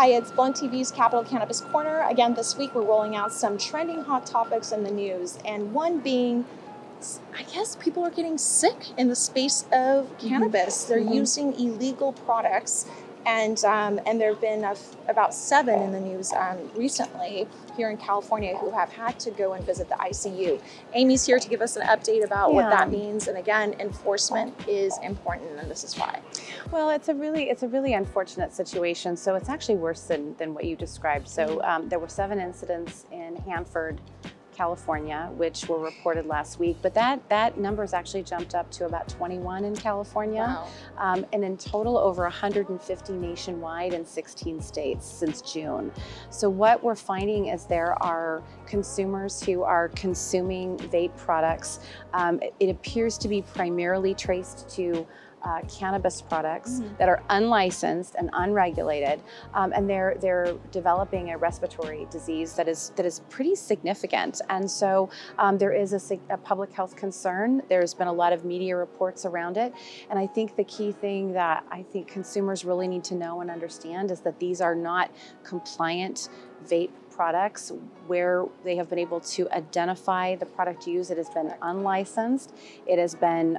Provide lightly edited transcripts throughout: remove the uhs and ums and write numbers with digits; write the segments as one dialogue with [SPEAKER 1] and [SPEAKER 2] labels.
[SPEAKER 1] Hi, it's BlunTv's Capital Cannabis Corner. Again, this week we're rolling out some trending hot topics in the news, and one being, I guess people are getting sick in the space of cannabis. They're using illegal products, and there have been about 7 in the news recently here in California who have had to go and visit the ICU. Amy's here to give us an update about what that means, and again, enforcement is important, and this is why.
[SPEAKER 2] Well, it's a really unfortunate situation. So it's actually worse than what you described. So there were 7 incidents in Hanford, California, which were reported last week, but that number has actually jumped up to about 21 in California.
[SPEAKER 1] Wow.
[SPEAKER 2] And in total over 150 nationwide in 16 states since June. So what we're finding is there are consumers who are consuming vape products. It appears to be primarily traced to cannabis products that are unlicensed and unregulated, and they're developing a respiratory disease that is pretty significant. And so there is a public health concern. There's been a lot of media reports around it, and I think the key thing that I think consumers really need to know and understand is that these are not compliant vape products where they have been able to identify the product used. It has been unlicensed. It has been,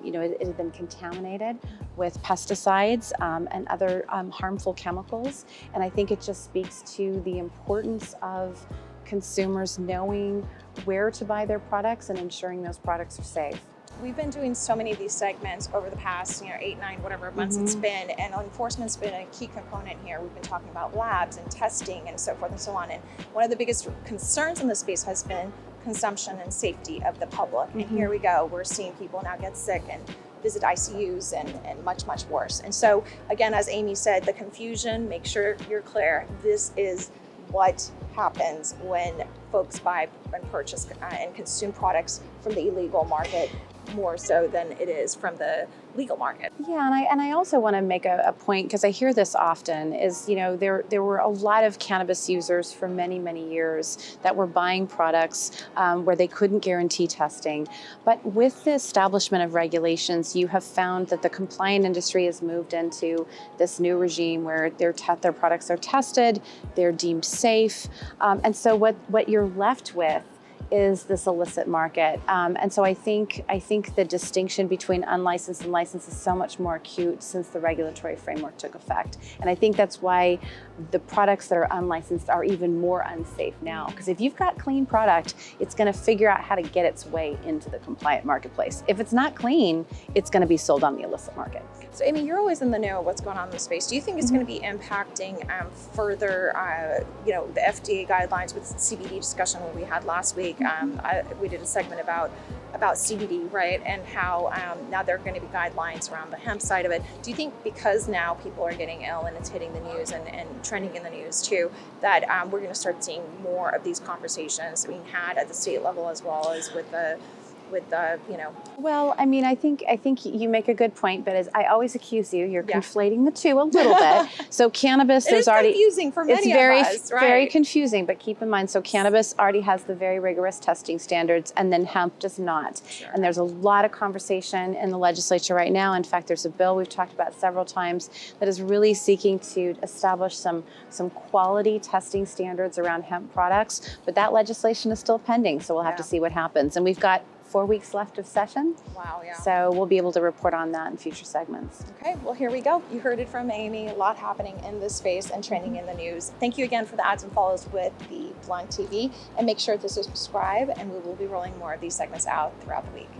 [SPEAKER 2] it has been contaminated with pesticides and other harmful chemicals. And I think it just speaks to the importance of consumers knowing where to buy their products and ensuring those products are safe.
[SPEAKER 1] We've been doing so many of these segments over the past, 8, 9, whatever months it's been, and enforcement's been a key component here. We've been talking about labs and testing and so forth and so on. And one of the biggest concerns in this space has been consumption and safety of the public. And here we go. We're seeing people now get sick and visit ICUs and much, much worse. And so again, as Amy said, the confusion, make sure you're clear. This is what happens when folks buy and purchase and consume products from the illegal market, more so than it is from the legal market.
[SPEAKER 2] Yeah, and I also want to make a point, because I hear this often, is there were a lot of cannabis users for many, many years that were buying products where they couldn't guarantee testing. But with the establishment of regulations, you have found that the compliant industry has moved into this new regime where their products are tested, they're deemed safe, and so what you're left with is this illicit market. And so I think the distinction between unlicensed and licensed is so much more acute since the regulatory framework took effect. And I think that's why the products that are unlicensed are even more unsafe now. Because if you've got clean product, it's gonna figure out how to get its way into the compliant marketplace. If it's not clean, it's gonna be sold on the illicit market.
[SPEAKER 1] So Amy, you're always in the know of what's going on in the space. Do you think it's going to be impacting further, the FDA guidelines with CBD discussion what we had last week? We did a segment about CBD, right? And how now there are going to be guidelines around the hemp side of it. Do you think because now people are getting ill and it's hitting the news and trending in the news too, that we're going to start seeing more of these conversations being had at the state level as well as with the
[SPEAKER 2] Well, I mean, I think you make a good point, but as I always accuse you're conflating the two a little bit. So cannabis,
[SPEAKER 1] there's already confusing for many of us, right?
[SPEAKER 2] Very confusing, but keep in mind, so cannabis already has the very rigorous testing standards, and then hemp does not.
[SPEAKER 1] Sure.
[SPEAKER 2] And there's a lot of conversation in the legislature right now. In fact, there's a bill we've talked about several times that is really seeking to establish some quality testing standards around hemp products, but that legislation is still pending, so we'll have to see what happens. And we've got 4 weeks left of session.
[SPEAKER 1] Wow, yeah.
[SPEAKER 2] So we'll be able to report on that in future segments.
[SPEAKER 1] Okay, well, here we go. You heard it from Amy. A lot happening in this space and trending in the news. Thank you again for the ads and follows with the BlunTv, and make sure to subscribe, and we will be rolling more of these segments out throughout the week.